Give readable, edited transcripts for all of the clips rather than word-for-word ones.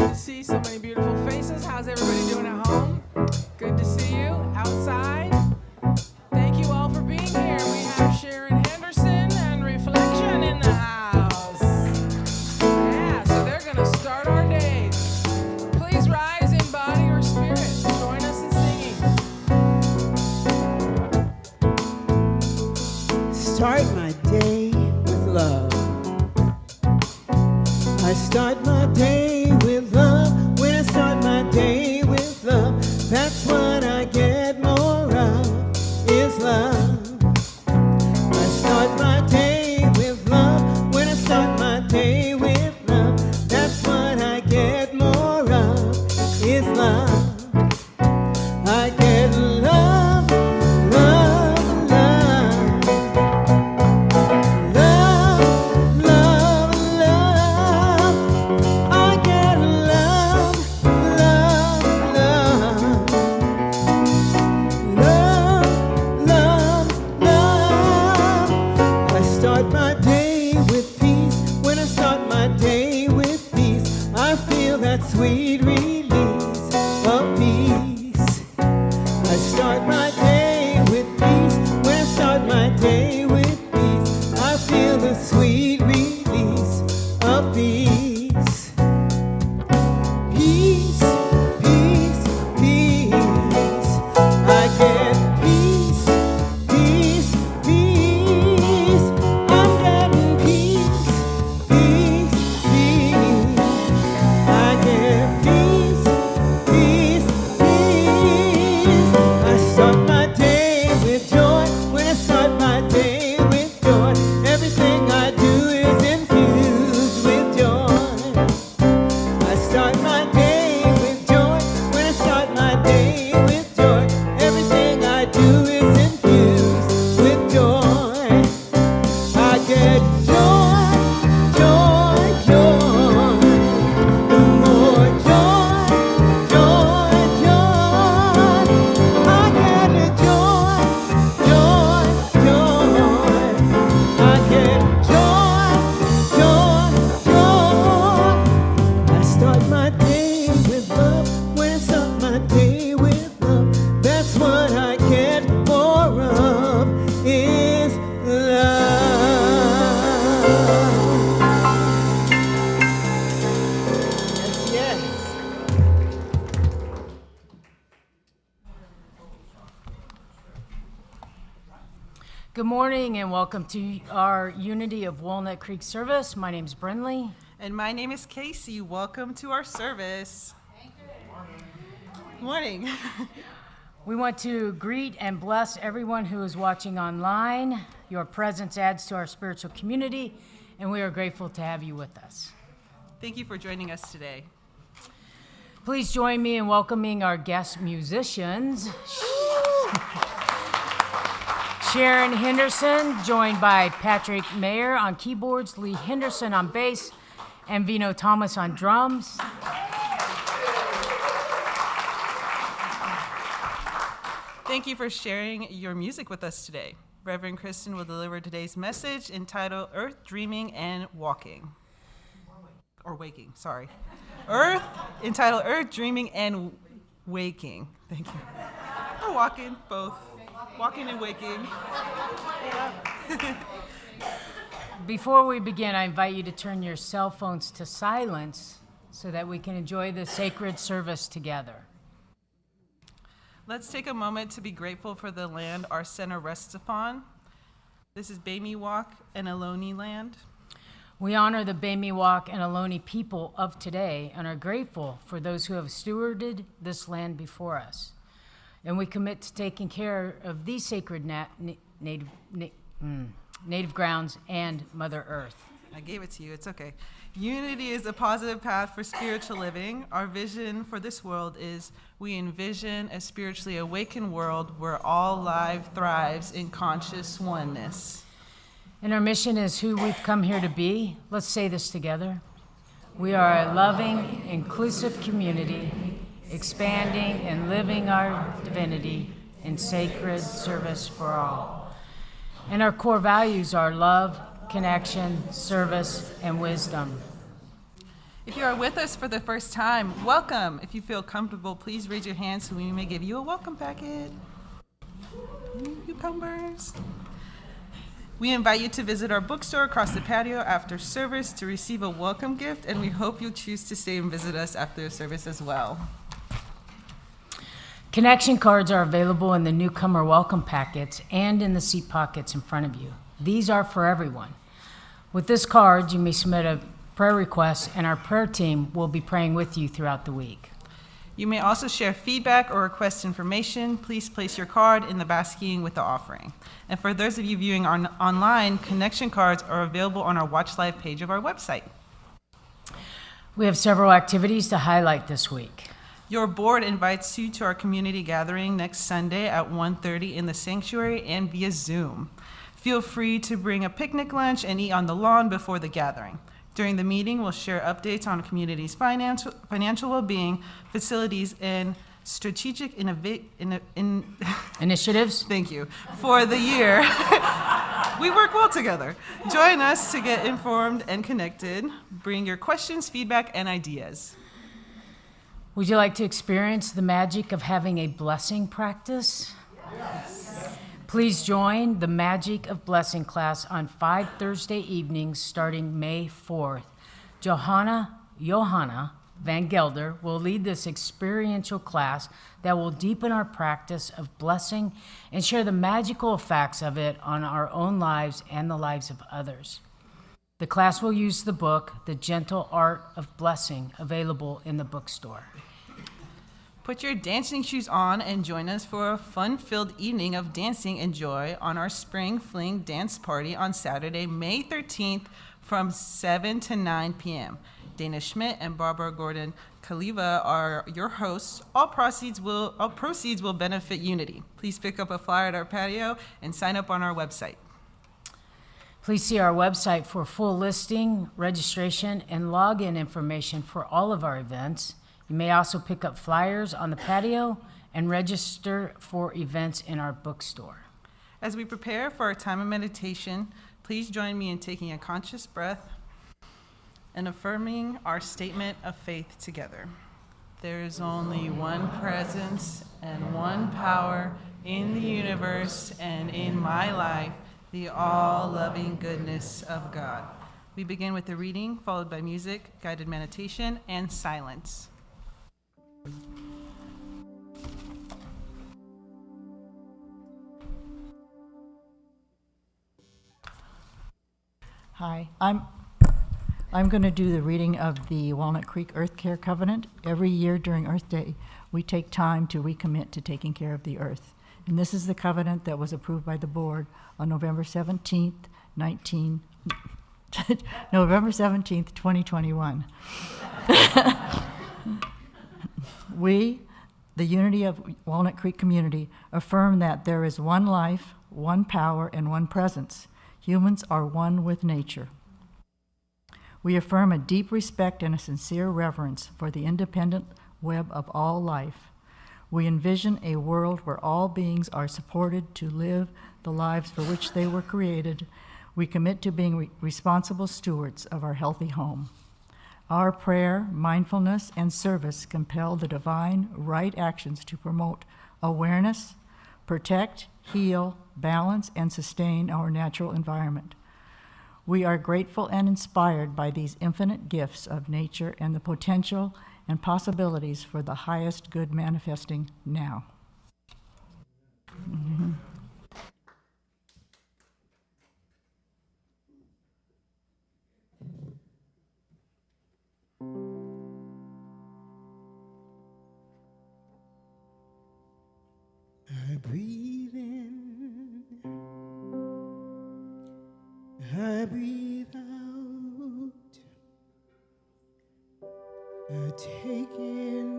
to see so many beautiful faces. How's everybody doing at home? Good to see you outside. Thank you all for being here. We have Sharon Henderson and Reflection in the house. Yeah, so they're going to start our day. Please rise in body or spirit. Join us in singing. Start my day with love. I start my day with love. When I start my day with love, that's what I get more of, is love. I start my day with love. When I start my day with love, that's what I get more of, is love. I get love, love, love. Love, love, love. I get love, love, love. Love, love, love. I start my day with peace. When I start my day with peace, I feel that sweet release of peace. I start my day with peace. When I start my day with peace, I feel the sweet release of peace. Peace, peace, peace. I get peace, peace, peace. I'm getting peace, peace, peace. I get peace, peace, peace. I start my day with joy. When I start my day with joy, everything I do is infused with joy. I start my day with joy. When I start my day with joy, everything I do is infused with joy. I get joy, joy, joy. More joy, joy, joy. I get a joy, joy, joy. I get joy, joy, joy. I start my day with love. When I start my day with love, that's what I get more of, is love. Yes, yes. Good morning and welcome to our Unity of Walnut Creek service. My name's Brinley. And my name is Casey. Welcome to our service. Good morning. We want to greet and bless everyone who is watching online. Your presence adds to our spiritual community, and we are grateful to have you with us. Thank you for joining us today. Please join me in welcoming our guest musicians. Sharon Henderson, joined by Patrick Mayer on keyboards, Lee Henderson on bass, and Vino Thomas on drums. Thank you for sharing your music with us today. Reverend Kristin will deliver today's message entitled Earth, Dreaming, and Walking. Or Waking, sorry. Entitled Earth, Dreaming, and Waking. Thank you. Or walking, both. Walking and waking. Before we begin, I invite you to turn your cell phones to silence so that we can enjoy the sacred service together. Let's take a moment to be grateful for the land our center rests upon. This is Bamiwak and Ohlone land. We honor the Bamiwak and Ohlone people of today and are grateful for those who have stewarded this land before us. And we commit to taking care of these sacred native grounds and Mother Earth. I gave it to you, it's okay. Unity is a positive path for spiritual living. Our vision for this world is we envision a spiritually awakened world where all life thrives in conscious oneness. And our mission is who we've come here to be. Let's say this together. We are a loving, inclusive community, expanding and living our divinity in sacred service for all. And our core values are love, connection, service, and wisdom. If you are with us for the first time, welcome. If you feel comfortable, please raise your hand so we may give you a welcome packet. Cucumbers. We invite you to visit our bookstore across the patio after service to receive a welcome gift, and we hope you'll choose to stay and visit us after service as well. Connection cards are available in the newcomer welcome packets and in the seat pockets in front of you. These are for everyone. With this card, you may submit a prayer request, and our prayer team will be praying with you throughout the week. You may also share feedback or request information. Please place your card in the basket with the offering. And for those of you viewing online, connection cards are available on our Watch Live page of our website. We have several activities to highlight this week. Your board invites you to our community gathering next Sunday at 1:30 in the sanctuary and via Zoom. Feel free to bring a picnic lunch and eat on the lawn before the gathering. During the meeting, we'll share updates on community's financial well-being, facilities, and strategic Initiatives? Thank you. For the year. We work well together. Join us to get informed and connected. Bring your questions, feedback, and ideas. Would you like to experience the magic of having a blessing practice? Yes. Please join the Magic of Blessing class on 5 Thursday evenings starting May 4th. Johanna Van Gelder will lead this experiential class that will deepen our practice of blessing and share the magical effects of it on our own lives and the lives of others. The class will use the book, The Gentle Art of Blessing, available in the bookstore. Put your dancing shoes on and join us for a fun-filled evening of dancing and joy on our Spring Fling Dance Party on Saturday, May 13th from 7 to 9 p.m. Dana Schmidt and Barbara Gordon Kaliva are your hosts. All proceeds will benefit Unity. Please pick up a flyer at our patio and sign up on our website. Please see our website for full listing, registration, and login information for all of our events. You may also pick up flyers on the patio and register for events in our bookstore. As we prepare for our time of meditation, please join me in taking a conscious breath and affirming our statement of faith together. There is only one presence and one power in the universe and in my life, the all-loving goodness of God. We begin with the reading, followed by music, guided meditation, and silence. Hi, I'm going to do the reading of the Walnut Creek Earth Care Covenant. Every year during Earth Day, we take time to recommit to taking care of the earth. And this is the covenant that was approved by the board on November 17th, 2021. We, the Unity of Walnut Creek community, affirm that there is one life, one power, and one presence. Humans are one with nature. We affirm a deep respect and a sincere reverence for the independent web of all life. We envision a world where all beings are supported to live the lives for which they were created. We commit to being responsible stewards of our healthy home. Our prayer, mindfulness, and service compel the divine right actions to promote awareness, protect, heal, balance, and sustain our natural environment. We are grateful and inspired by these infinite gifts of nature and the potential and possibilities for the highest good manifesting now. Mm-hmm. I breathe in, I breathe out, I take in,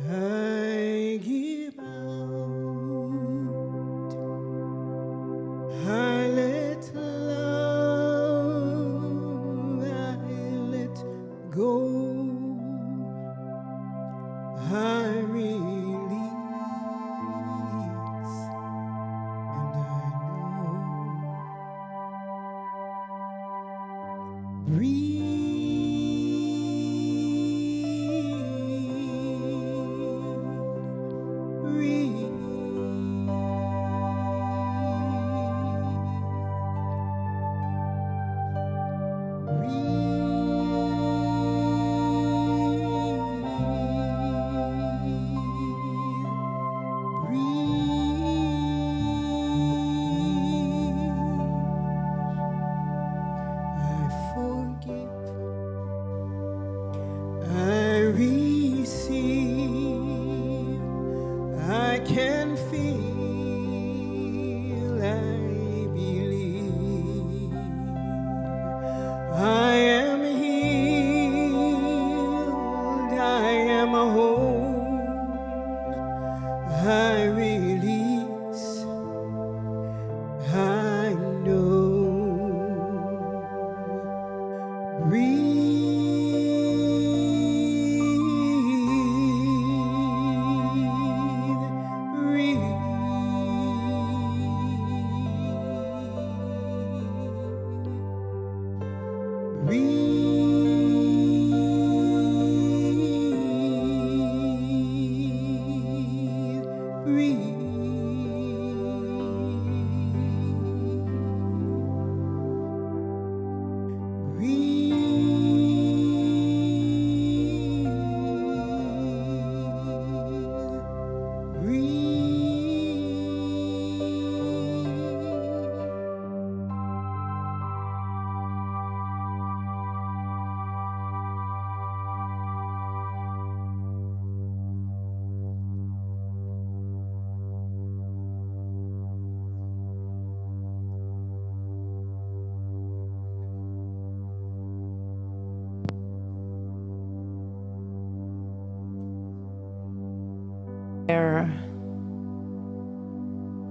I give out, I let love, I let go. I release, and I know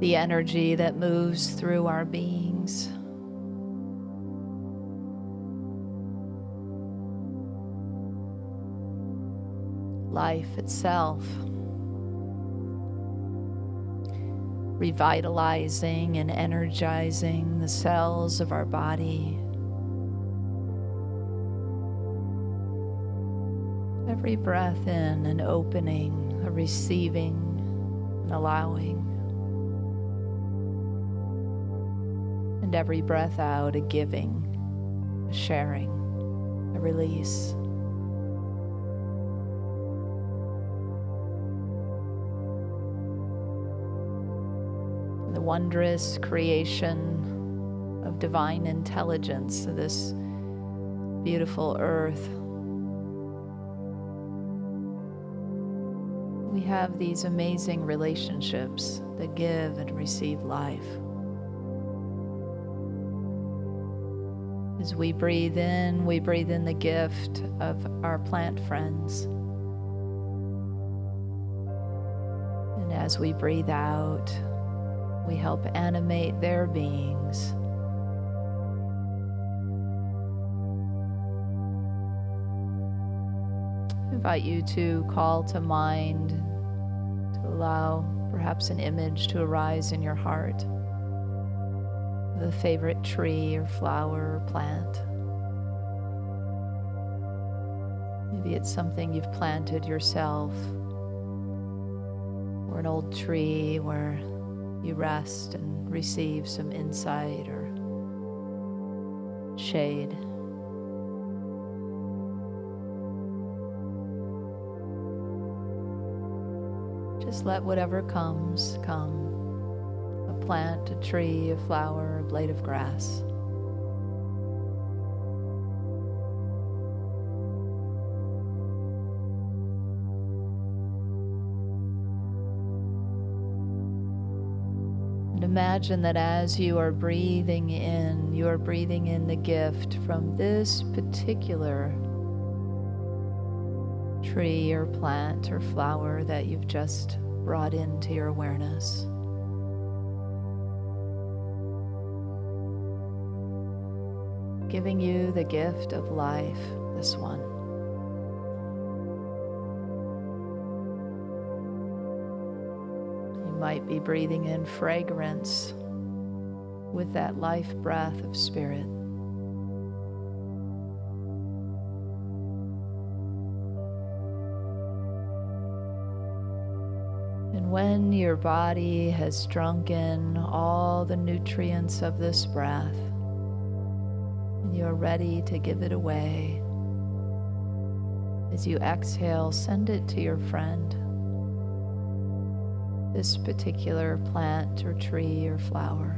The energy that moves through our beings. Life itself, revitalizing and energizing the cells of our body. Every breath in, an opening, a receiving, an allowing. And every breath out, a giving, a sharing, a release. The wondrous creation of divine intelligence of this beautiful earth. We have these amazing relationships that give and receive life. As we breathe in the gift of our plant friends. And as we breathe out, we help animate their beings. I invite you to call to mind, to allow perhaps an image to arise in your heart. The favorite tree or flower or plant. Maybe it's something you've planted yourself, or an old tree where you rest and receive some insight or shade. Just let whatever comes, come. A plant, a tree, a flower, a blade of grass. And imagine that as you are breathing in the gift from this particular tree or plant or flower that you've just brought into your awareness. Giving you the gift of life, this one. You might be breathing in fragrance with that life breath of spirit. And when your body has drunk in all the nutrients of this breath, and you are ready to give it away, as you exhale, send it to your friend, this particular plant or tree or flower.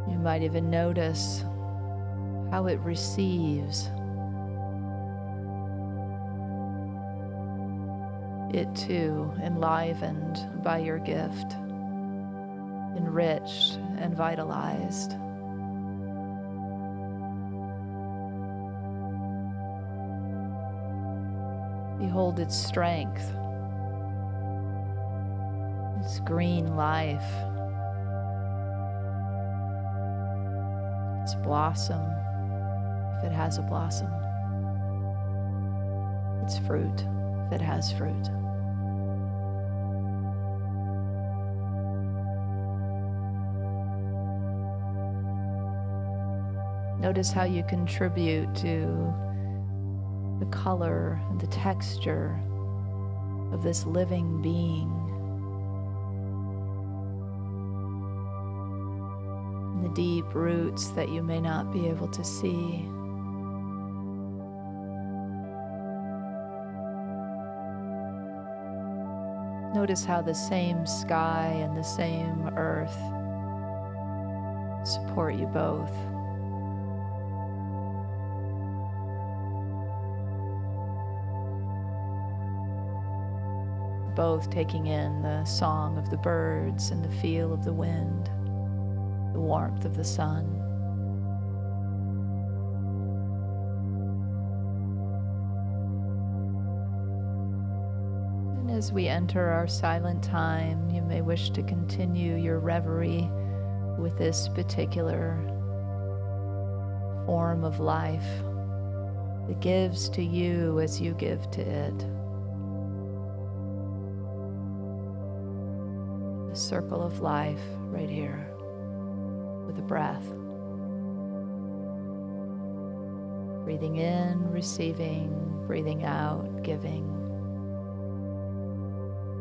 You might even notice how it receives. It too, enlivened by your gift, enriched and vitalized. Behold its strength, its green life, its blossom, if it has a blossom, its fruit, if it has fruit. Notice how you contribute to the color and the texture of this living being. And the deep roots that you may not be able to see. Notice how the same sky and the same earth support you both. Both taking in the song of the birds and the feel of the wind, the warmth of the sun. And as we enter our silent time, you may wish to continue your reverie with this particular form of life that gives to you as you give to it. The circle of life right here with a breath. Breathing in, receiving, breathing out, giving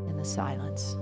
in the silence.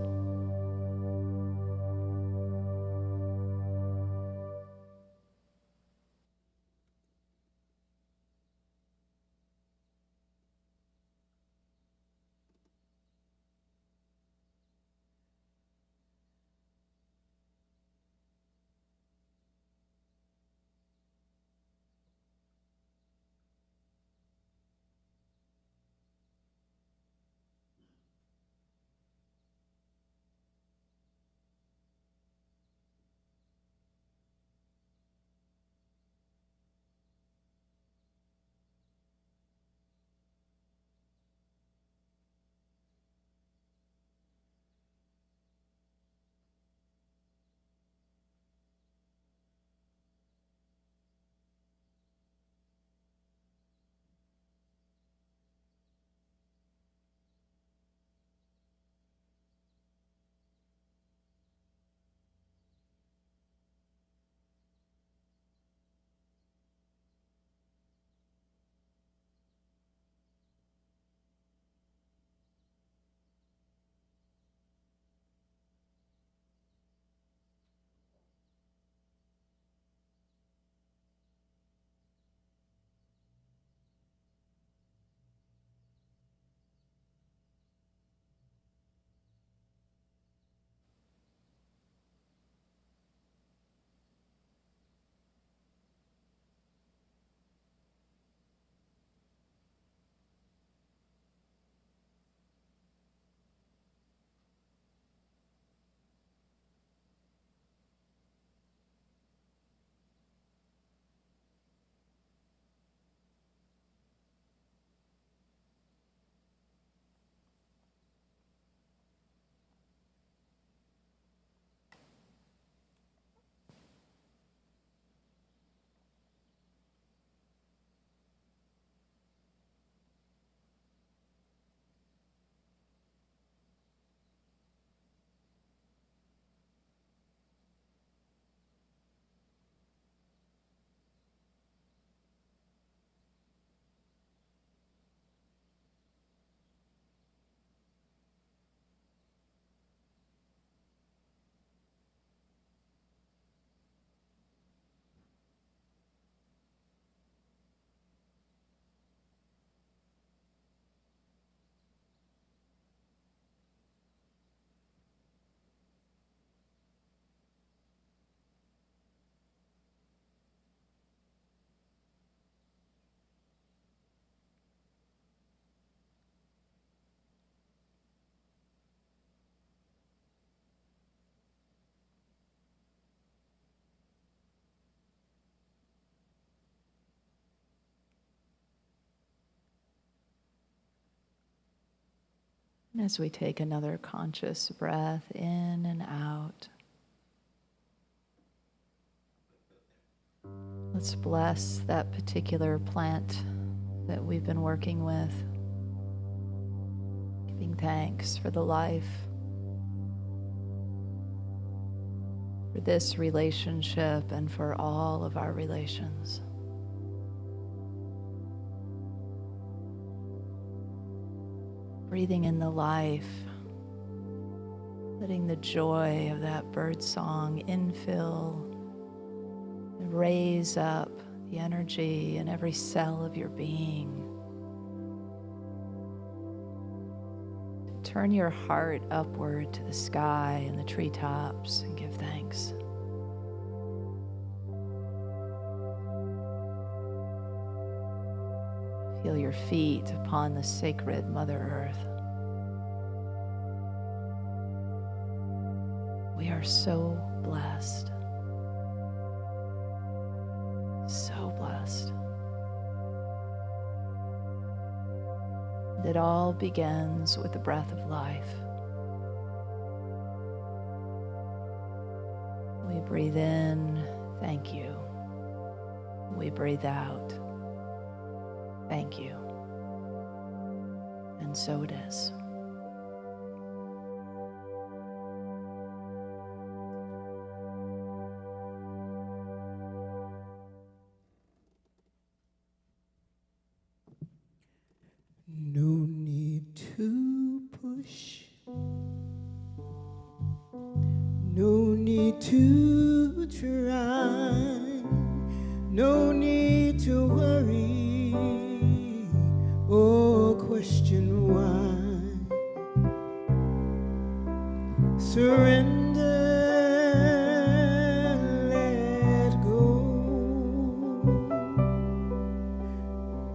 And as we take another conscious breath in and out, let's bless that particular plant that we've been working with, giving thanks for the life, for this relationship, and for all of our relations. breathing in the life, letting the joy of that bird song infill and raise up the energy in every cell of your being. Turn your heart upward to the sky and the treetops and give thanks. Feel your feet upon the sacred Mother Earth. We are so blessed. So blessed. It all begins with the breath of life. We breathe in, thank you. We breathe out, thank you. And so it is. No need to push. No need to try. No need to worry or question why. Surrender, let go,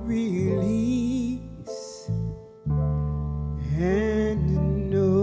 release and know.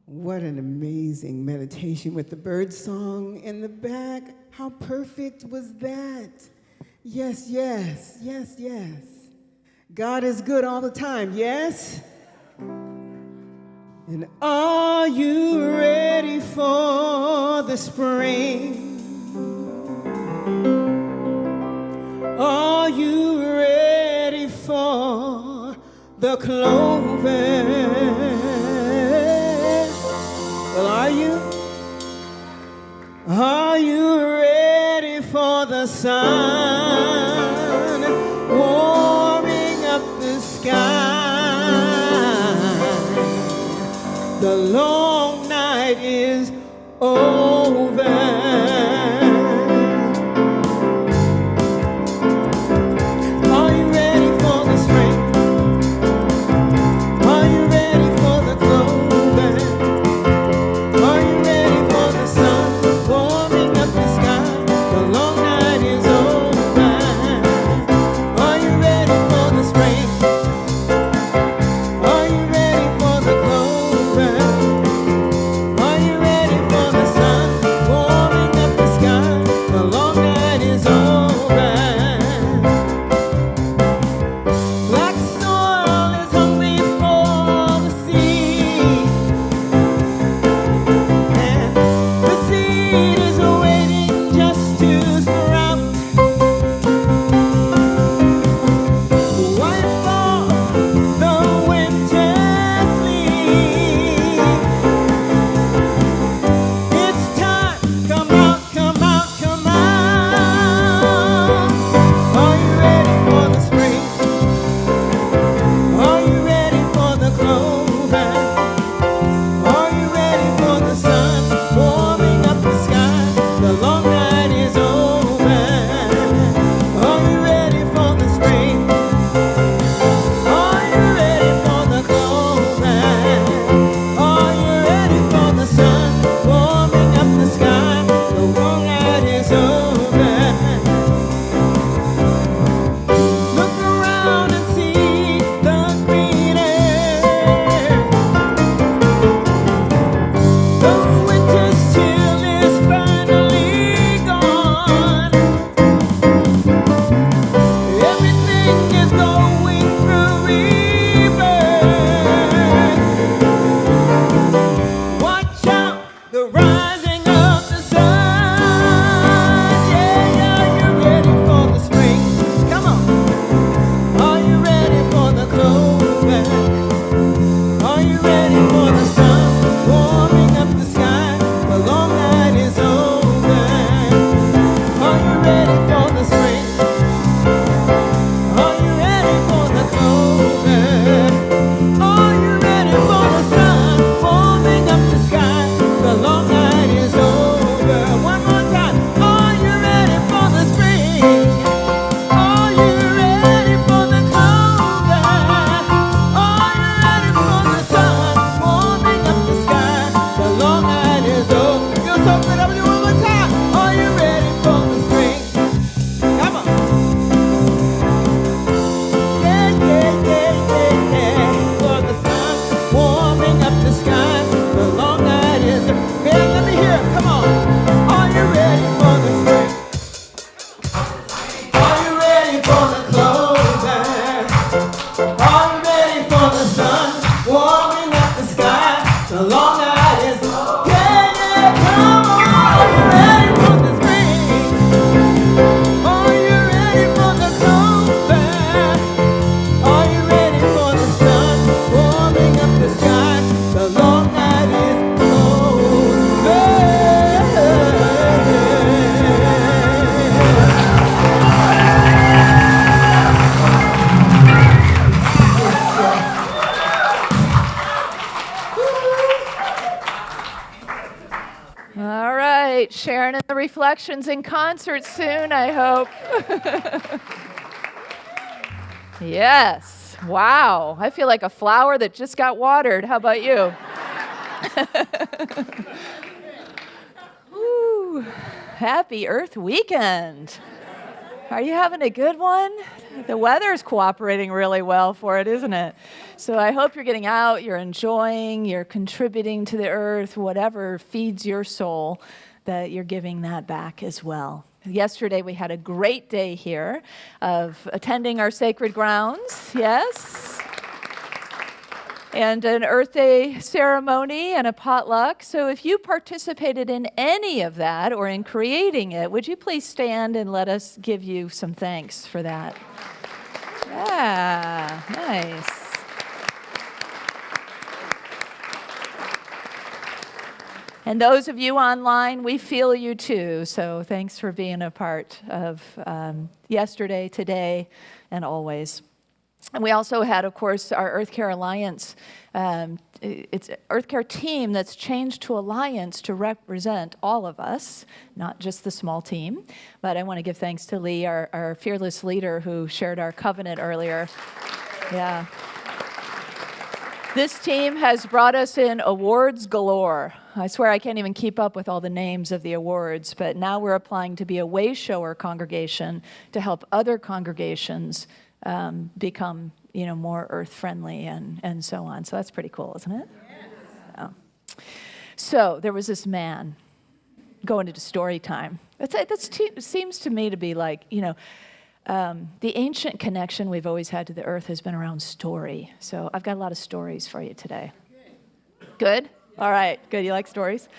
What an amazing meditation with the bird song in the back. How perfect was that? Yes, yes, yes, yes. God is good all the time, yes? And are you ready for the spring? Are you ready for the clover? Well, are you? Are you ready for the sun warming up the sky? The long night is over. Warming The long night is long. Yeah, come on. Are you ready for the spring? Are you ready for the comeback? Are you ready for the sun warming up the sky? The long night is over. All right, Sharon and the Reflections in concert soon, I hope. Yes. Wow. I feel like a flower that just got watered. How about you? Ooh, happy Earth Weekend. Are you having a good one? The weather's cooperating really well for it, isn't it? So I hope you're getting out, you're enjoying, you're contributing to the earth, whatever feeds your soul, that you're giving that back as well. Yesterday we had a great day here of attending our sacred grounds, yes? And an Earth Day ceremony and a potluck. So if you participated in any of that or in creating it, would you please stand and let us give you some thanks for that? Yeah, nice. And those of you online, we feel you too. So thanks for being a part of yesterday, today, and always. And we also had, of course, our Earth Care Alliance. It's an Earth Care team that's changed to Alliance to represent all of us, not just the small team. But I want to give thanks to Lee, our fearless leader, who shared our covenant earlier. Yeah. This team has brought us in awards galore. I swear I can't even keep up with all the names of the awards, but now we're applying to be a way shower congregation to help other congregations become, more earth-friendly and so on. So that's pretty cool, isn't it? Yes. Oh. So there was this man going into story time. That seems to me to be like, the ancient connection we've always had to the earth has been around story. So I've got a lot of stories for you today. Good? All right, good. You like stories?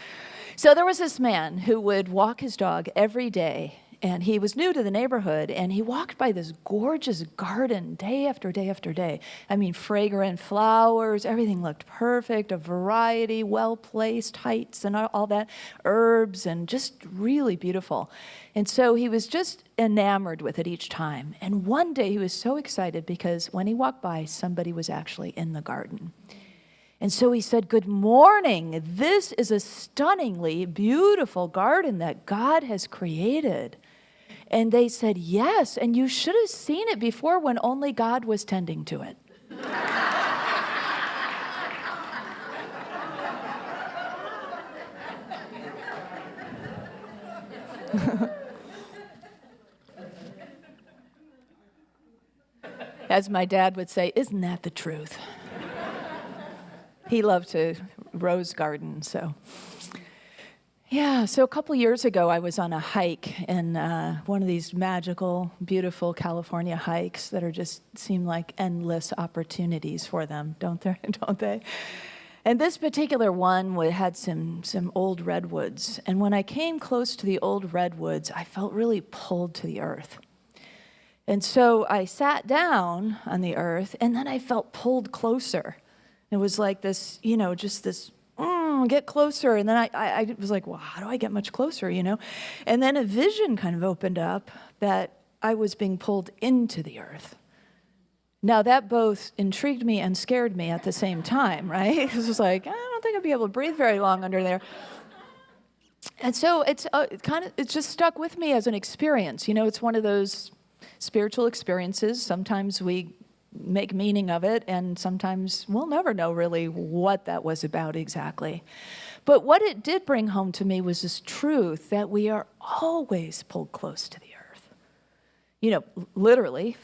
So there was this man who would walk his dog every day, and he was new to the neighborhood, and he walked by this gorgeous garden day after day after day. I mean, fragrant flowers, everything looked perfect, a variety, well-placed heights and all that, herbs, and just really beautiful. And so he was just enamored with it each time. And one day he was so excited because when he walked by, somebody was actually in the garden. And so he said, "Good morning. This is a stunningly beautiful garden that God has created." And they said, "Yes, and you should have seen it before when only God was tending to it." As my dad would say, "Isn't that the truth?" He loved to rose garden, so. Yeah, so a couple years ago, I was on a hike in one of these magical, beautiful California hikes that just seem like endless opportunities for them, don't they? And this particular one had some old redwoods. And when I came close to the old redwoods, I felt really pulled to the earth. And so I sat down on the earth, and then I felt pulled closer. It was like this, just this, get closer. And then I was like, well, how do I get much closer, And then a vision kind of opened up that I was being pulled into the earth. Now, that both intrigued me and scared me at the same time, right? It was like, I don't think I'd be able to breathe very long under there. And so it's just stuck with me as an experience. It's one of those spiritual experiences. Sometimes we make meaning of it, and sometimes we'll never know really what that was about exactly. But what it did bring home to me was this truth that we are always pulled close to the earth. Literally,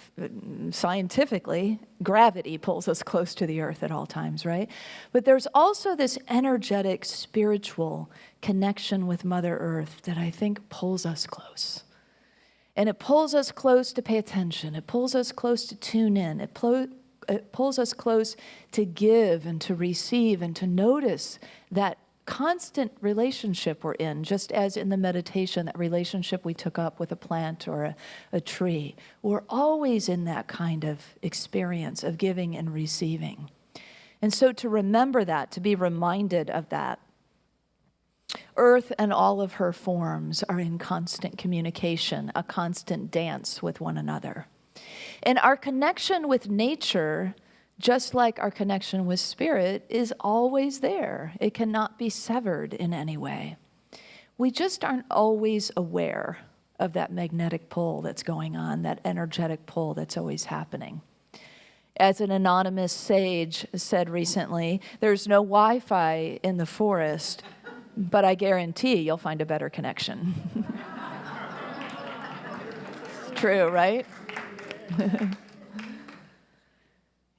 scientifically, gravity pulls us close to the earth at all times, right? But there's also this energetic, spiritual connection with Mother Earth that I think pulls us close. And it pulls us close to pay attention. It pulls us close to tune in. It pulls us close to give and to receive and to notice that constant relationship we're in, just as in the meditation, that relationship we took up with a plant or a tree. We're always in that kind of experience of giving and receiving. And so to remember that, to be reminded of that, Earth and all of her forms are in constant communication, a constant dance with one another. And our connection with nature, just like our connection with spirit, is always there. It cannot be severed in any way. We just aren't always aware of that magnetic pull that's going on, that energetic pull that's always happening. As an anonymous sage said recently, there's no Wi-Fi in the forest, but I guarantee you'll find a better connection. It's true, right?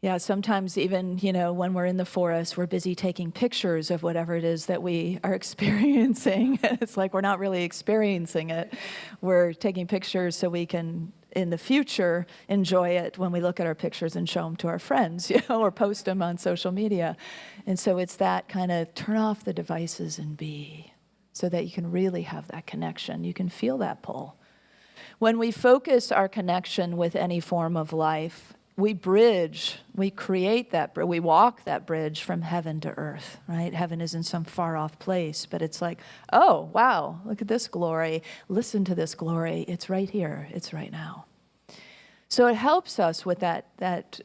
Yeah, sometimes even, when we're in the forest, we're busy taking pictures of whatever it is that we are experiencing. It's like we're not really experiencing it. We're taking pictures so we can, in the future, enjoy it when we look at our pictures and show them to our friends, or post them on social media. And so it's that kind of turn off the devices and be, so that you can really have that connection. You can feel that pull. When we focus our connection with any form of life, we create that, we walk that bridge from heaven to earth, right? Heaven isn't some far off place, but it's like, oh, wow, look at this glory. Listen to this glory. It's right here. It's right now. So it helps us with that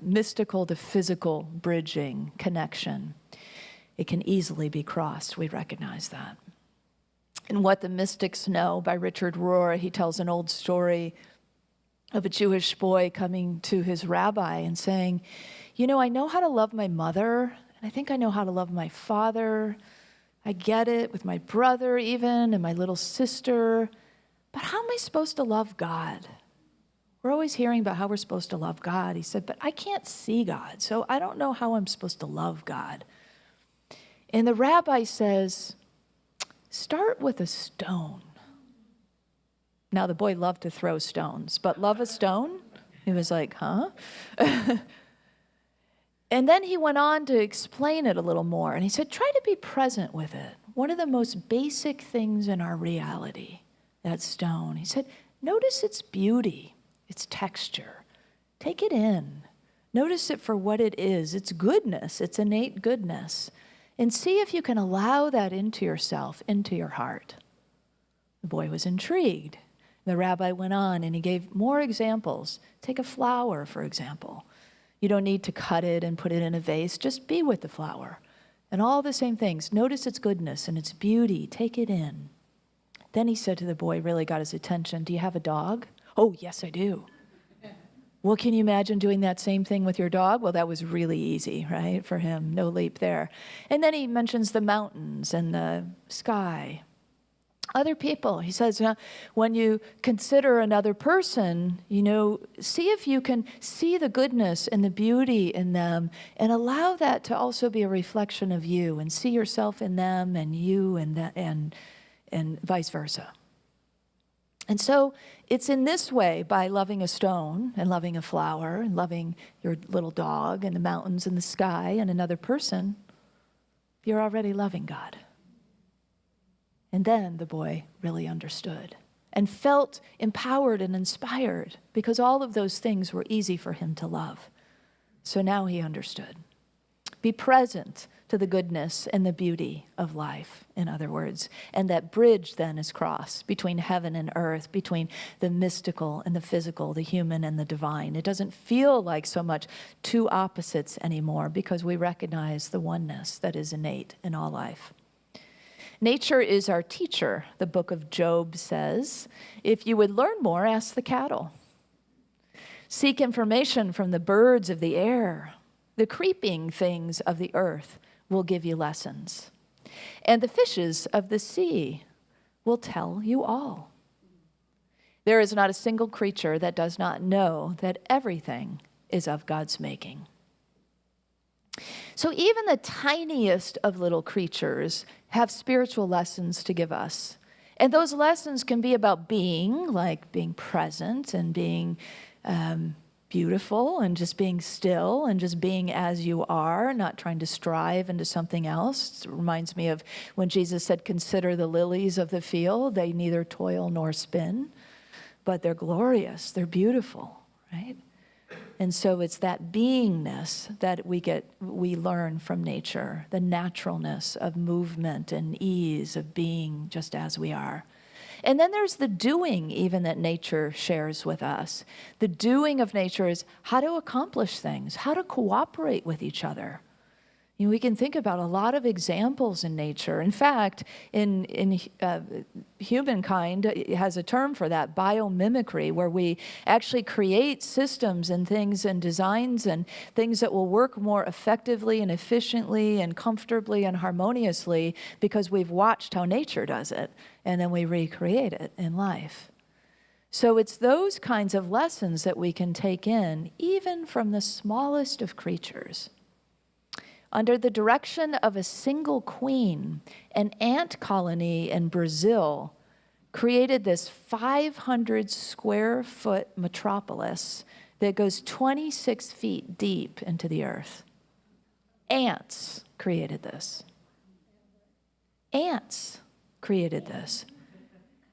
mystical to physical bridging connection. It can easily be crossed. We recognize that. In What the Mystics Know by Richard Rohr, he tells an old story of a Jewish boy coming to his rabbi and saying, I know how to love my mother, and I think I know how to love my father. I get it with my brother even, and my little sister. But how am I supposed to love God? We're always hearing about how we're supposed to love God. He said, but I can't see God, so I don't know how I'm supposed to love God. And the rabbi says, start with a stone. Now, the boy loved to throw stones, but love a stone? He was like, huh? And then he went on to explain it a little more. And he said, try to be present with it. One of the most basic things in our reality, that stone. He said, notice its beauty, its texture. Take it in. Notice it for what it is, its goodness, its innate goodness. And see if you can allow that into yourself, into your heart. The boy was intrigued. The rabbi went on and he gave more examples. Take a flower, for example. You don't need to cut it and put it in a vase. Just be with the flower. And all the same things. Notice its goodness and its beauty. Take it in. Then he said to the boy, really got his attention, do you have a dog? Oh, yes, I do. Well, can you imagine doing that same thing with your dog? Well, that was really easy, right, for him. No leap there. And then he mentions the mountains and the sky. Other people, he says, when you consider another person, see if you can see the goodness and the beauty in them and allow that to also be a reflection of you and see yourself in them and you and vice versa. And so it's in this way, by loving a stone and loving a flower and loving your little dog and the mountains and the sky and another person, you're already loving God. And then the boy really understood and felt empowered and inspired because all of those things were easy for him to love. So now he understood. Be present to the goodness and the beauty of life, in other words. And that bridge then is crossed between heaven and earth, between the mystical and the physical, the human and the divine. It doesn't feel like so much two opposites anymore because we recognize the oneness that is innate in all life. Nature is our teacher, the book of Job says. If you would learn more, ask the cattle. Seek information from the birds of the air. The creeping things of the earth will give you lessons. And the fishes of the sea will tell you all. There is not a single creature that does not know that everything is of God's making. So even the tiniest of little creatures have spiritual lessons to give us. And those lessons can be about being, like being present and being beautiful and just being still and just being as you are, not trying to strive into something else. It reminds me of when Jesus said, consider the lilies of the field. They neither toil nor spin, but they're glorious. They're beautiful, right? And so it's that beingness that we learn from nature, the naturalness of movement and ease of being just as we are. And then there's the doing even that nature shares with us. The doing of nature is how to accomplish things, how to cooperate with each other. You know, we can think about a lot of examples in nature. In fact, in humankind has a term for that, biomimicry, where we actually create systems and things and designs and things that will work more effectively and efficiently and comfortably and harmoniously because we've watched how nature does it, and then we recreate it in life. So it's those kinds of lessons that we can take in, even from the smallest of creatures. Under the direction of a single queen, an ant colony in Brazil created this 500 square foot metropolis that goes 26 feet deep into the earth. Ants created this. Ants created this.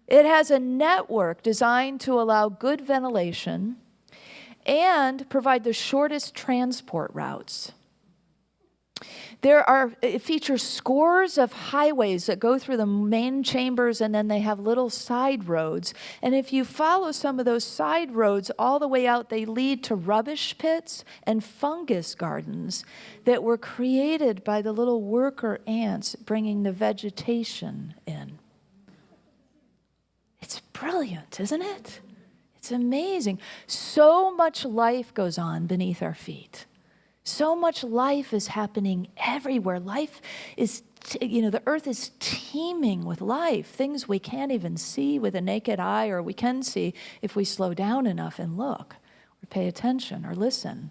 It has a network designed to allow good ventilation and provide the shortest transport routes. It features scores of highways that go through the main chambers, and then they have little side roads. And if you follow some of those side roads all the way out, they lead to rubbish pits and fungus gardens that were created by the little worker ants bringing the vegetation in. It's brilliant, isn't it? It's amazing. So much life goes on beneath our feet. So much life is happening everywhere. Life is, the earth is teeming with life, things we can't even see with a naked eye, or we can see if we slow down enough and look, or pay attention, or listen.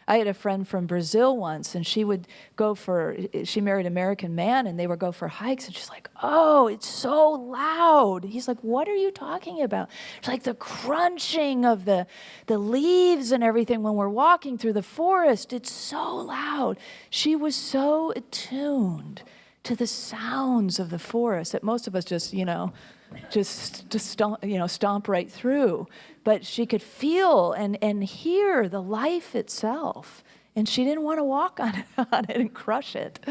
I had a friend from Brazil once, and she married an American man, and they would go for hikes, and she's like, oh, it's so loud. He's like, what are you talking about? It's like the crunching of the leaves and everything when we're walking through the forest. It's so loud. She was so attuned to the sounds of the forest that most of us just stomp right through. But she could feel and hear the life itself. And she didn't want to walk on it and crush it.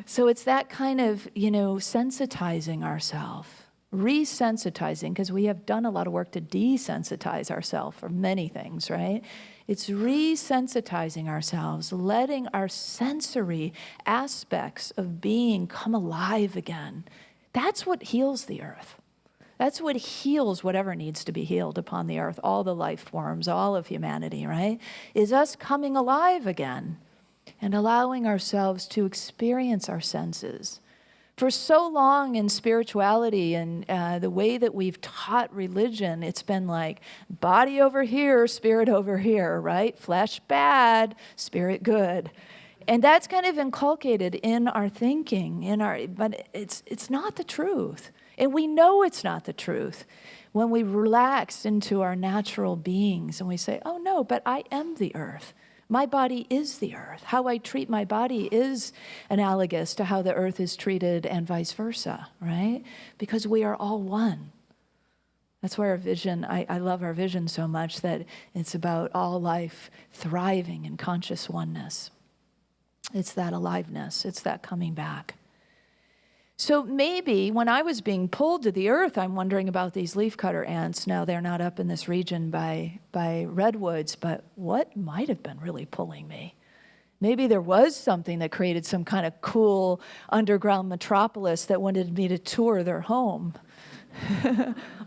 So it's that kind of, sensitizing ourselves, resensitizing, because we have done a lot of work to desensitize ourselves for many things, right? It's resensitizing ourselves, letting our sensory aspects of being come alive again. That's what heals the earth. That's what heals whatever needs to be healed upon the earth, all the life forms, all of humanity, right? Is us coming alive again and allowing ourselves to experience our senses. For so long in spirituality and the way that we've taught religion, it's been like body over here, spirit over here, right? Flesh bad, spirit good. And that's kind of inculcated in our thinking, but it's not the truth. And we know it's not the truth when we relax into our natural beings and we say, oh no, but I am the earth. My body is the earth. How I treat my body is analogous to how the earth is treated and vice versa, right? Because we are all one. That's why our vision, I love our vision so much that it's about all life thriving in conscious oneness. It's that aliveness. It's that coming back. So maybe when I was being pulled to the earth, I'm wondering about these leafcutter ants. Now, they're not up in this region by redwoods, but what might have been really pulling me? Maybe there was something that created some kind of cool underground metropolis that wanted me to tour their home.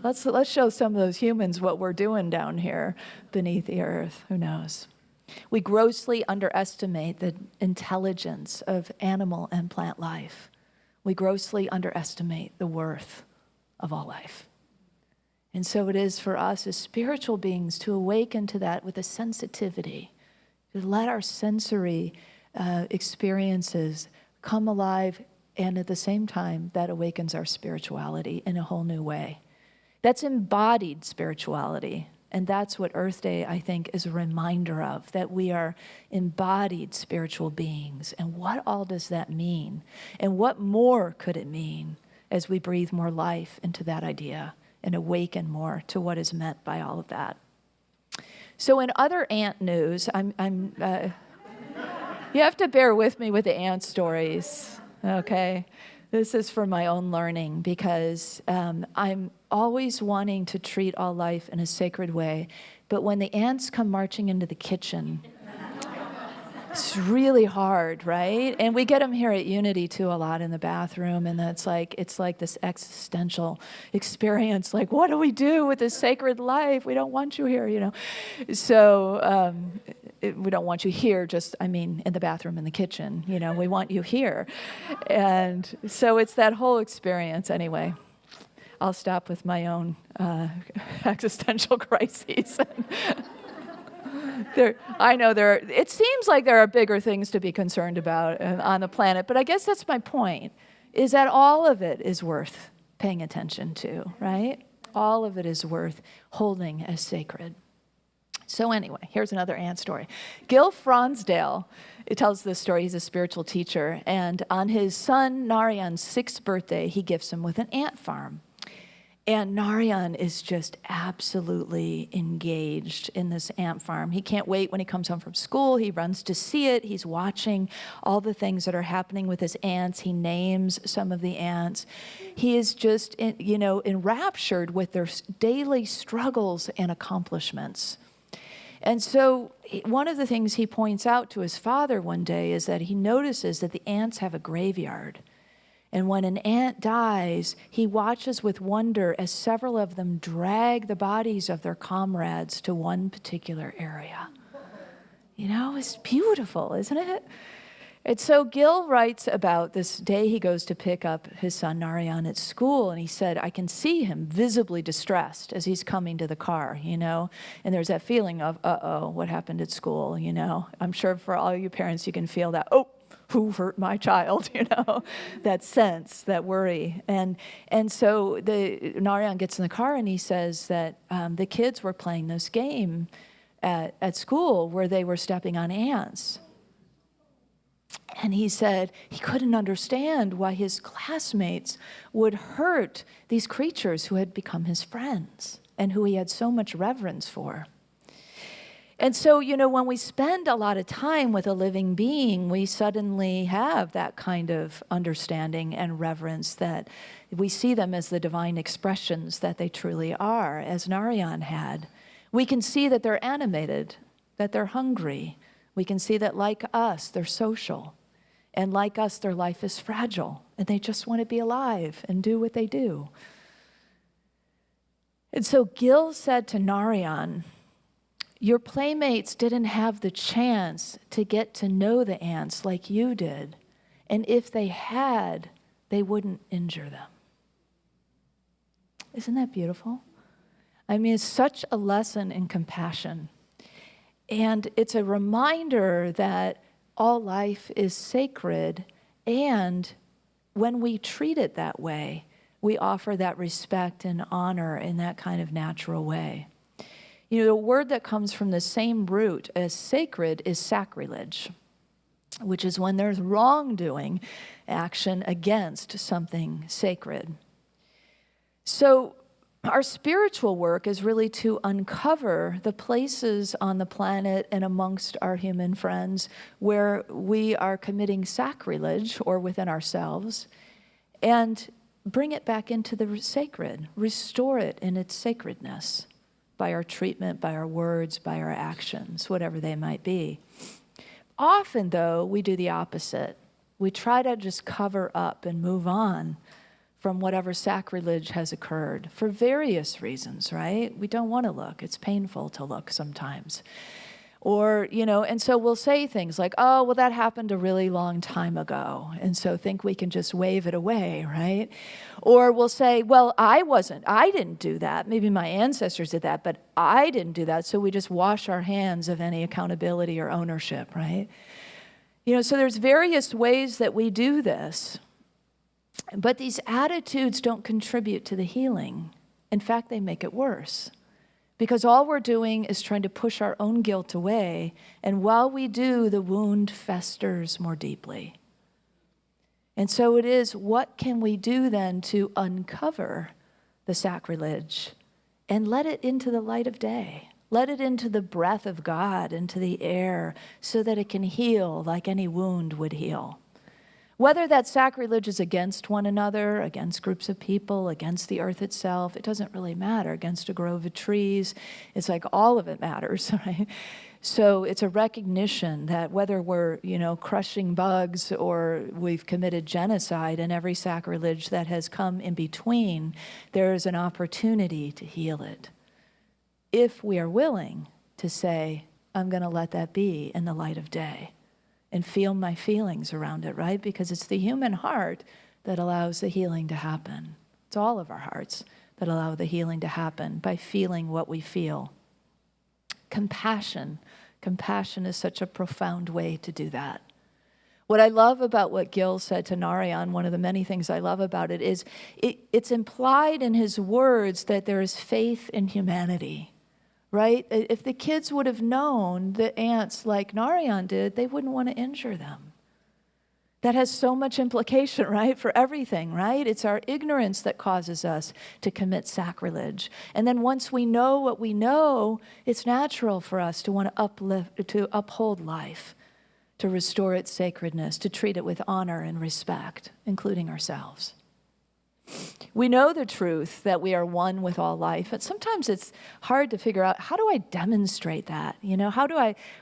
Let's show some of those humans what we're doing down here beneath the earth. Who knows? We grossly underestimate the intelligence of animal and plant life. We grossly underestimate the worth of all life. And so it is for us as spiritual beings to awaken to that with a sensitivity, to let our sensory experiences come alive, and at the same time, that awakens our spirituality in a whole new way. That's embodied spirituality. And that's what Earth Day, I think, is a reminder of, that we are embodied spiritual beings. And what all does that mean? And what more could it mean as we breathe more life into that idea and awaken more to what is meant by all of that? So in other ant news, you have to bear with me with the ant stories, okay? This is for my own learning, because I'm always wanting to treat all life in a sacred way. But when the ants come marching into the kitchen, it's really hard, right? And we get them here at Unity too a lot in the bathroom, and it's like this existential experience. Like, what do we do with this sacred life? We don't want you here, you know. So we don't want you here. In the bathroom, in the kitchen. You know, we want you here, and so it's that whole experience. Anyway, I'll stop with my own existential crises. It seems like there are bigger things to be concerned about on the planet, but I guess that's my point, is that all of it is worth paying attention to, right? All of it is worth holding as sacred. So anyway, here's another ant story. Gil Fronsdale, it tells this story. He's a spiritual teacher, and on his son Narayan's 6th birthday, he gifts him with an ant farm. And Narayan is just absolutely engaged in this ant farm. He can't wait when he comes home from school. He runs to see it. He's watching all the things that are happening with his ants. He names some of the ants. He is just, enraptured with their daily struggles and accomplishments. And so one of the things he points out to his father one day is that he notices that the ants have a graveyard. And when an ant dies, he watches with wonder as several of them drag the bodies of their comrades to one particular area. You know, it's beautiful, isn't it? And so Gil writes about this day he goes to pick up his son Narayan at school, and he said, I can see him visibly distressed as he's coming to the car, you know, and there's that feeling of, uh-oh, what happened at school, you know. I'm sure for all you parents, you can feel that, oh, who hurt my child, you know, that sense, that worry. And so Narayan gets in the car and he says that the kids were playing this game at school where they were stepping on ants. And he said he couldn't understand why his classmates would hurt these creatures who had become his friends and who he had so much reverence for. And so, you know, when we spend a lot of time with a living being, we suddenly have that kind of understanding and reverence that we see them as the divine expressions that they truly are, as Narayan had. We can see that they're animated, that they're hungry. We can see that, like us, they're social. And like us, their life is fragile, and they just want to be alive and do what they do. And so Gil said to Narayan, your playmates didn't have the chance to get to know the ants like you did. And if they had, they wouldn't injure them. Isn't that beautiful? I mean, it's such a lesson in compassion. And it's a reminder that all life is sacred. And when we treat it that way, we offer that respect and honor in that kind of natural way. You know, the word that comes from the same root as sacred is sacrilege, which is when there's wrongdoing, action against something sacred. So our spiritual work is really to uncover the places on the planet and amongst our human friends where we are committing sacrilege or within ourselves, and bring it back into the sacred, restore it in its sacredness. By our treatment, by our words, by our actions, whatever they might be. Often, though, we do the opposite. We try to just cover up and move on from whatever sacrilege has occurred for various reasons, right? We don't want to look. It's painful to look sometimes. Or, you know, and so we'll say things like, oh, well, that happened a really long time ago. And so think we can just wave it away, right? Or we'll say, well, I didn't do that. Maybe my ancestors did that, but I didn't do that. So we just wash our hands of any accountability or ownership, right? You know, so there's various ways that we do this. But these attitudes don't contribute to the healing. In fact, they make it worse. Because all we're doing is trying to push our own guilt away, and while we do, the wound festers more deeply. And so it is, what can we do then to uncover the sacrilege and let it into the light of day? Let it into the breath of God, into the air, so that it can heal like any wound would heal. Whether that sacrilege is against one another, against groups of people, against the earth itself, it doesn't really matter. Against a grove of trees, it's like all of it matters, right? So it's a recognition that whether we're, crushing bugs or we've committed genocide, and every sacrilege that has come in between, there is an opportunity to heal it. If we are willing to say, I'm going to let that be in the light of day and feel my feelings around it, right? Because it's the human heart that allows the healing to happen. It's all of our hearts that allow the healing to happen by feeling what we feel. Compassion. Compassion is such a profound way to do that. What I love about what Gil said to Narayan, one of the many things I love about it, is it's implied in his words that there is faith in humanity. Right? If the kids would have known the ants like Narayan did, they wouldn't want to injure them. That has so much implication, right, for everything, right? It's our ignorance that causes us to commit sacrilege. And then once we know what we know, it's natural for us to want to uphold life, to restore its sacredness, to treat it with honor and respect, including ourselves. We know the truth that we are one with all life, but sometimes it's hard to figure out, how do I demonstrate that?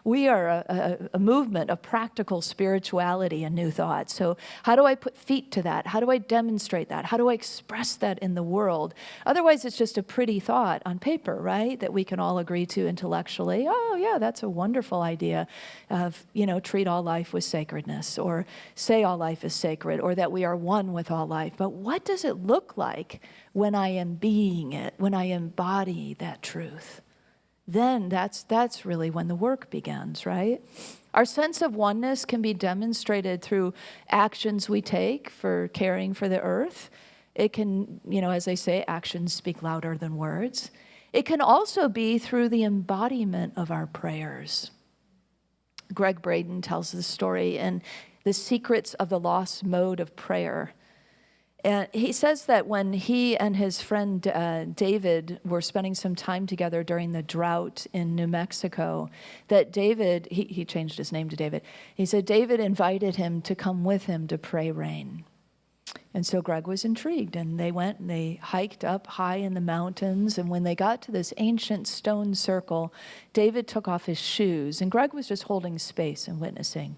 We are a movement of practical spirituality and new thought. So how do I put feet to that? How do I demonstrate that? How do I express that in the world? Otherwise, it's just a pretty thought on paper, right? That we can all agree to intellectually. Oh, yeah, that's a wonderful idea of, treat all life with sacredness, or say all life is sacred, or that we are one with all life. But what does it look like when I am being it, when I embody that truth? Then that's really when the work begins, right? Our sense of oneness can be demonstrated through actions we take for caring for the earth. It can, as they say, actions speak louder than words. It can also be through the embodiment of our prayers. Greg Braden tells the story in The Secrets of the Lost Mode of Prayer. And he says that when he and his friend David were spending some time together during the drought in New Mexico, that David, he changed his name to David, he said David invited him to come with him to pray rain. And so Greg was intrigued, and they went and they hiked up high in the mountains, and when they got to this ancient stone circle, David took off his shoes, and Greg was just holding space and witnessing.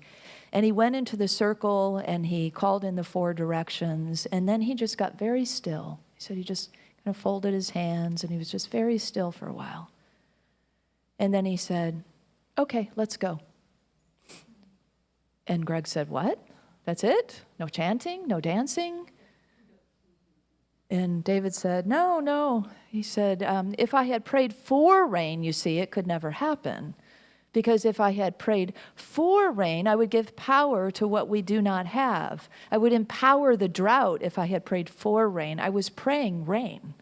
And he went into the circle, and he called in the 4 directions, and then he just got very still. He said he just kind of folded his hands, and he was just very still for a while. And then he said, "Okay, let's go." And Greg said, "What? That's it? No chanting, no dancing?" And David said, No. He said, if I had prayed for rain, you see, it could never happen. Because if I had prayed for rain, I would give power to what we do not have. I would empower the drought if I had prayed for rain. I was praying rain,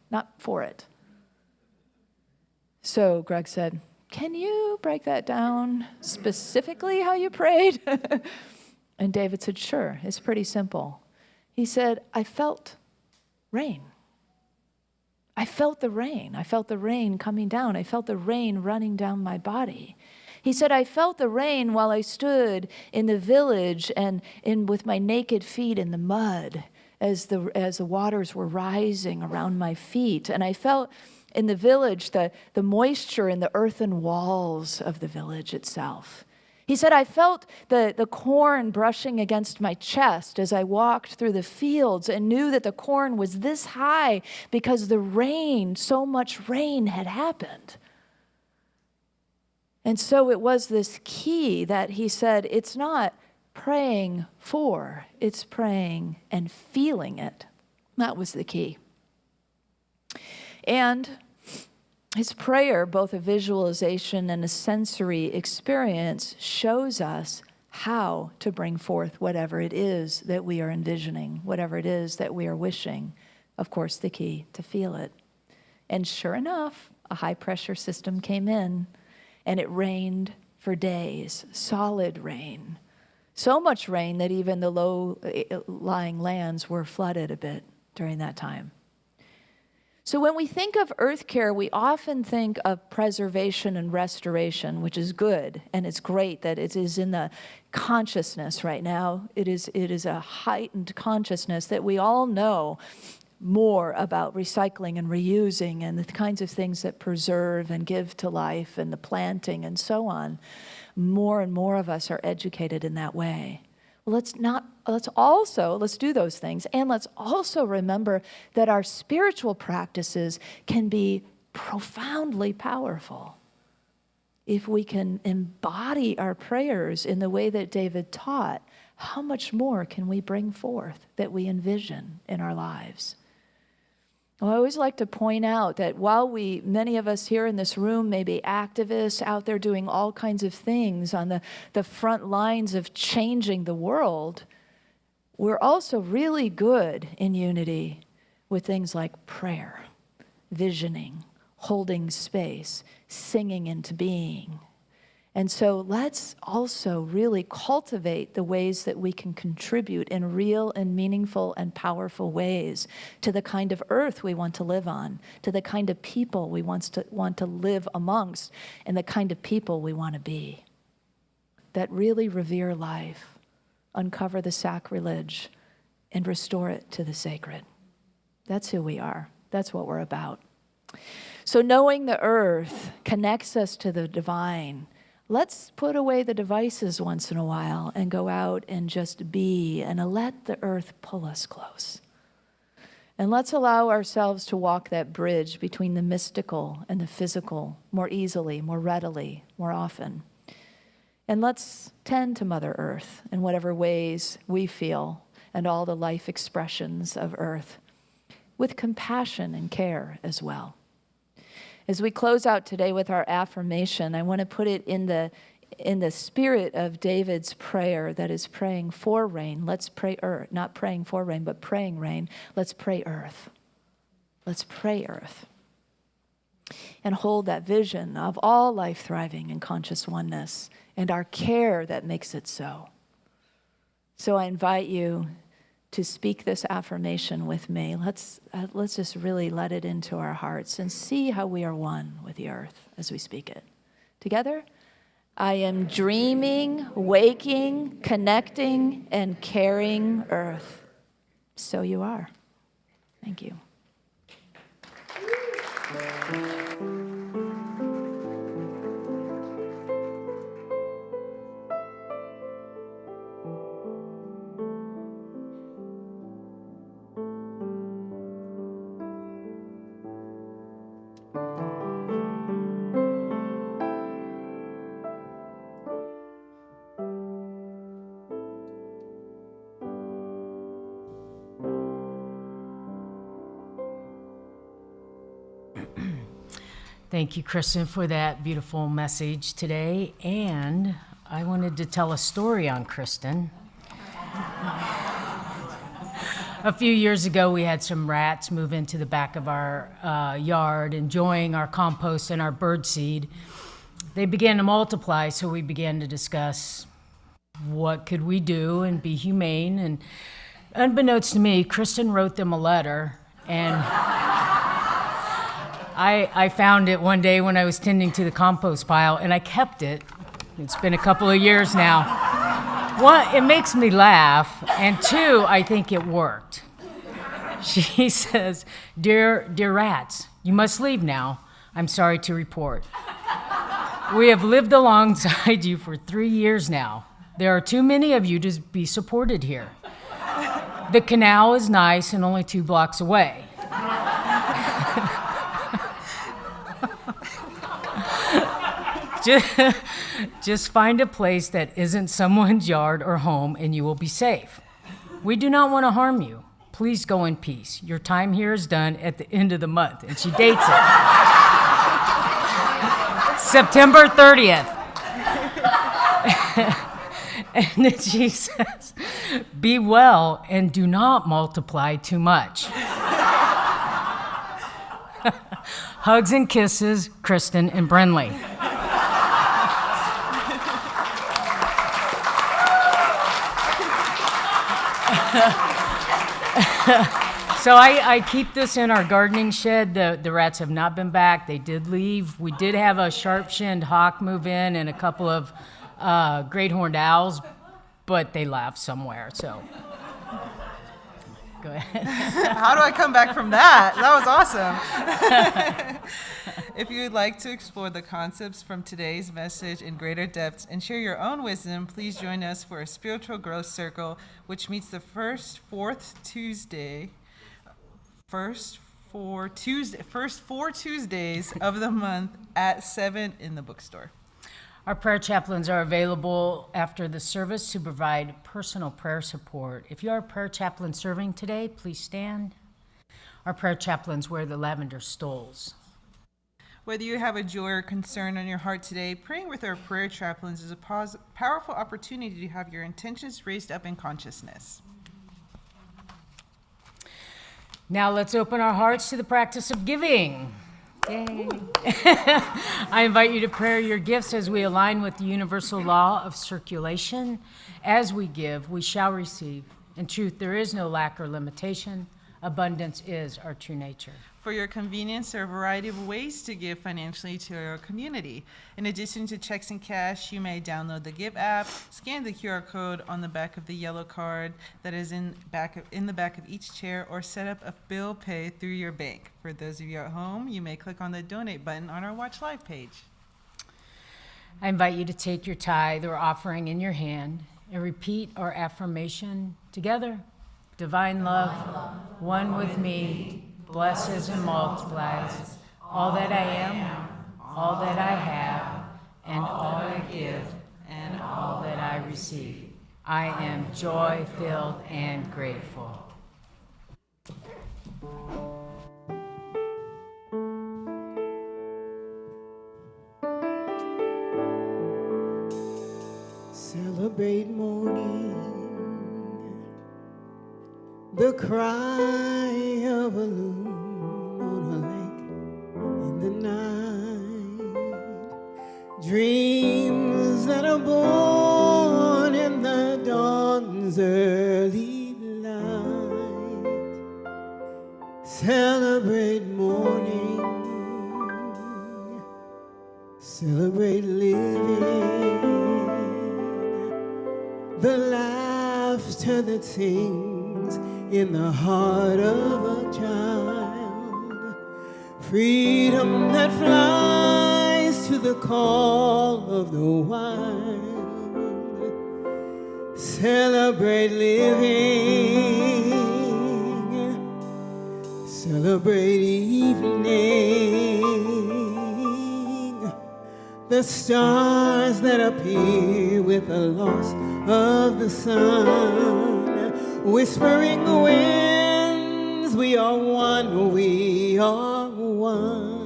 not for it. So Greg said, "Can you break that down specifically how you prayed?" And David said, "Sure, it's pretty simple." He said, "I felt rain. I felt the rain. I felt the rain coming down. I felt the rain running down my body." He said, "I felt the rain while I stood in the village and with my naked feet in the mud as the waters were rising around my feet. And I felt in the village the moisture in the earthen walls of the village itself." He said, "I felt the corn brushing against my chest as I walked through the fields and knew that the corn was this high because the rain, so much rain had happened." And so it was this key that he said, it's not praying for, it's praying and feeling it. That was the key. And his prayer, both a visualization and a sensory experience, shows us how to bring forth whatever it is that we are envisioning, whatever it is that we are wishing. Of course, the key to feel it. And sure enough, a high-pressure system came in, and it rained for days, solid rain. So much rain that even the low-lying lands were flooded a bit during that time. So when we think of earth care, we often think of preservation and restoration, which is good, and it's great that it is in the consciousness right now. It is a heightened consciousness that we all know more about recycling and reusing and the kinds of things that preserve and give to life and the planting and so on. More and more of us are educated in that way. Well, let's do those things, and let's also remember that our spiritual practices can be profoundly powerful. If we can embody our prayers in the way that David taught, how much more can we bring forth that we envision in our lives? Well, I always like to point out that while many of us here in this room may be activists out there doing all kinds of things on the front lines of changing the world, we're also really good in Unity with things like prayer, visioning, holding space, singing into being. And so let's also really cultivate the ways that we can contribute in real and meaningful and powerful ways to the kind of earth we want to live on, to the kind of people we want to live amongst, and the kind of people we want to be. That really revere life, uncover the sacrilege, and restore it to the sacred. That's who we are. That's what we're about. So knowing the earth connects us to the divine. Let's put away the devices once in a while and go out and just be and let the earth pull us close. And let's allow ourselves to walk that bridge between the mystical and the physical more easily, more readily, more often. And let's tend to Mother Earth in whatever ways we feel and all the life expressions of Earth with compassion and care as well. As we close out today with our affirmation, I want to put it in the spirit of David's prayer that is praying for rain. Let's pray earth, not praying for rain, but praying rain. Let's pray earth. Let's pray earth. And hold that vision of all life thriving in conscious oneness and our care that makes it so. So I invite you to speak this affirmation with me. Let's just really let it into our hearts and see how we are one with the earth as we speak it. Together, I am dreaming, waking, connecting, and caring earth. So you are. Thank you. Thank you, Kristin, for that beautiful message today. And I wanted to tell a story on Kristin. A few years ago, we had some rats move into the back of our yard, enjoying our compost and our birdseed. They began to multiply, so we began to discuss what could we do and be humane. And unbeknownst to me, Kristin wrote them a letter, and I found it one day when I was tending to the compost pile, and I kept it. It's been a couple of years now. One, it makes me laugh, and two, I think it worked. She says, Dear rats, you must leave now. I'm sorry to report. We have lived alongside you for 3 years now. There are too many of you to be supported here. The canal is nice and only 2 blocks away. Just find a place that isn't someone's yard or home and you will be safe. We do not want to harm you. Please go in peace. Your time here is done at the end of the month. And she dates it. September 30th. And then she says, be well and do not multiply too much. Hugs and kisses, Kristin and Brenly. So I keep this in our gardening shed. The rats have not been back. They did leave. We did have a sharp-shinned hawk move in and a couple of great horned owls, but they left somewhere, so. Go ahead. How do I come back from that? That was awesome. If you would like to explore the concepts from today's message in greater depth and share your own wisdom, please join us for a spiritual growth circle, which meets the first four Tuesdays of the month at 7 in the bookstore. Our prayer chaplains are available after the service to provide personal prayer support. If you are a prayer chaplain serving today, please stand. Our prayer chaplains wear the lavender stoles. Whether you have a joy or concern on your heart today, praying with our prayer chaplains is a powerful opportunity to have your intentions raised up in consciousness. Now let's open our hearts to the practice of giving. Yay. I invite you to pray your gifts as we align with the universal law of circulation. As we give, we shall receive. In truth, there is no lack or limitation. Abundance is our true nature. For your convenience, there are a variety of ways to give financially to our community. In addition to checks and cash, you may download the Give app, scan the QR code on the back of the yellow card that is in the back of each chair, or set up a bill pay through your bank. For those of you at home, you may click on the donate button on our Watch Live page. I invite you to take your tithe or offering in your hand and repeat our affirmation together. Divine love, one with me, blesses and multiplies all that I am, all that I have, and all I give, and all that I receive. I am joy-filled and grateful. Celebrate morning, the cry of a loon on a lake in the night. Dreams that are born in the dawn's early light. Celebrate morning, celebrate living, the laughter that sings in the heart of a child, freedom that flies to the call of the wild. Celebrate living, celebrate evening, the stars that appear with the loss of the sun. Whispering winds, we are one, we are one.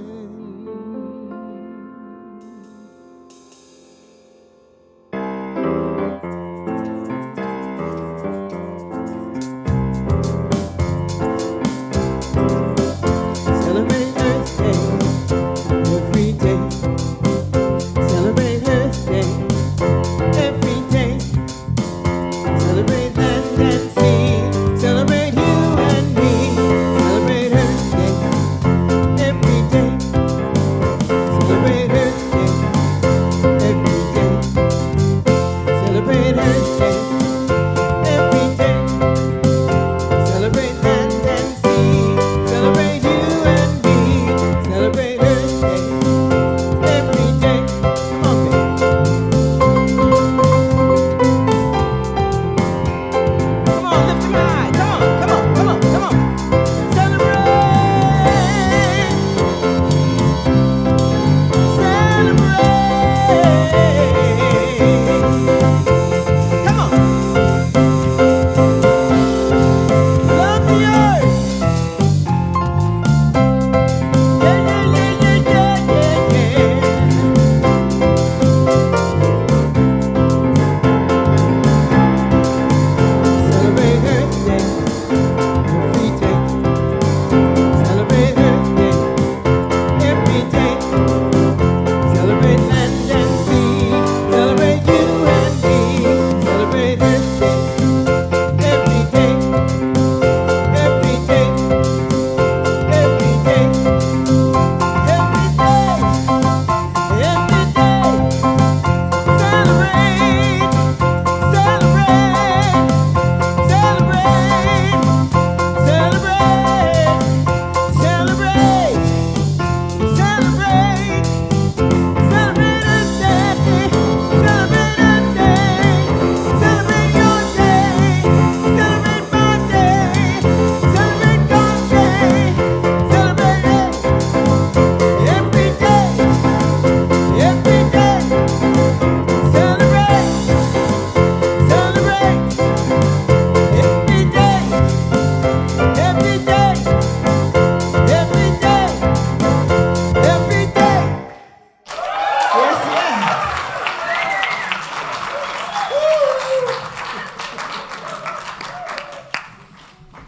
Celebrate Earth Day every day. Celebrate Earth Day every day. Celebrate land and sea. Celebrate you and me. Celebrate Earth Day every day.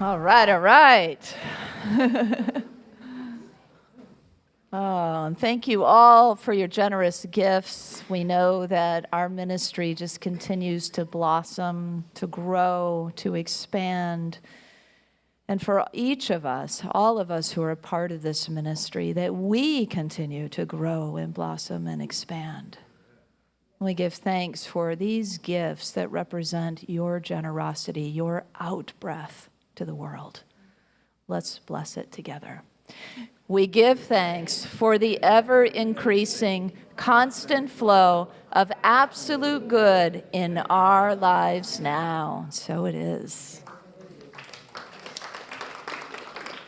All right, all right. Oh, and thank you all for your generous gifts. We know that our ministry just continues to blossom, to grow, to expand. And for each of us, all of us who are a part of this ministry, that we continue to grow and blossom and expand. We give thanks for these gifts that represent your generosity, your out-breath to the world. Let's bless it together. We give thanks for the ever-increasing, constant flow of absolute good in our lives now. So it is.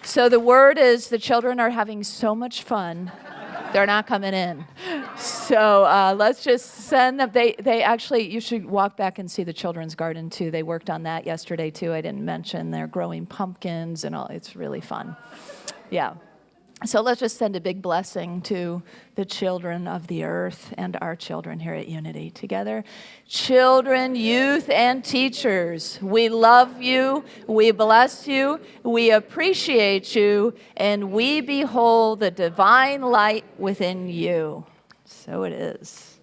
So the word is the children are having so much fun, they're not coming in. So let's just send them. They actually, you should walk back and see the children's garden too. They worked on that yesterday too. I didn't mention they're growing pumpkins and all. It's really fun. Yeah. So let's just send a big blessing to the children of the earth and our children here at Unity together. Children, youth, and teachers, we love you, we bless you, we appreciate you, and we behold the divine light within you. So it is.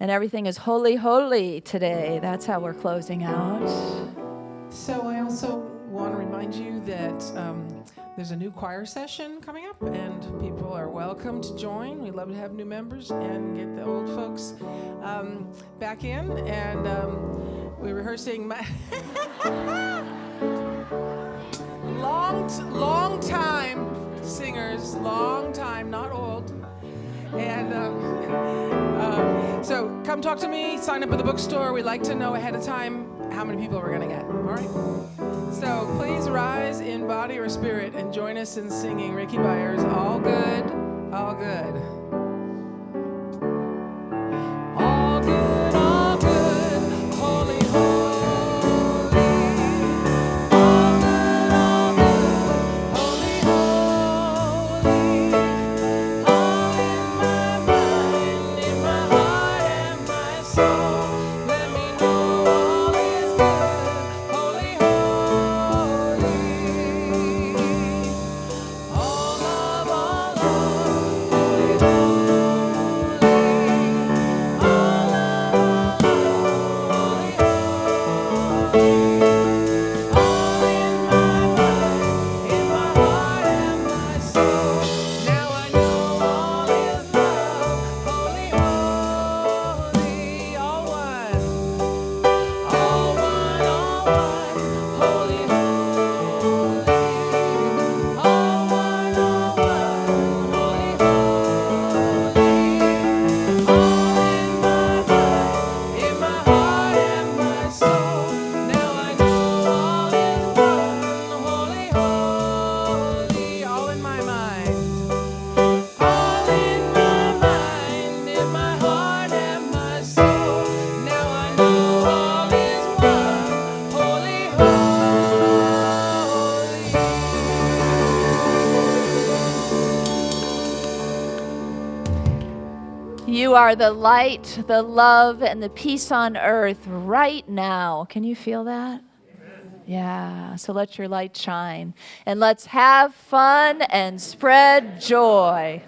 And everything is holy, holy today. That's how we're closing out. So I also want to remind you that there's a new choir session coming up, and people are welcome to join. We love to have new members and get the old folks back in. And we're rehearsing long time singers, long time, not old. And so come talk to me, sign up at the bookstore. We like to know ahead of time how many people we're going to get, all right? So please rise in body or spirit and join us in singing Ricky Byers' All Good, All Good. All good, all good, holy, holy. All good, holy, holy. All in my heart and my soul. Let me know all is good, holy, holy. All love, holy, holy. All love, holy, holy. All in my heart and my soul. Now I know all is love, holy, holy. All one, holy, holy. All one, holy, holy. All in my heart and my soul. Now I know all is one, holy, holy. All in my mind. All in my mind, in my heart and my soul. Now I know all is one, holy, holy. You are the light, the love, and the peace on earth right now. Can you feel that? Yeah, so let your light shine. And let's have fun and spread joy.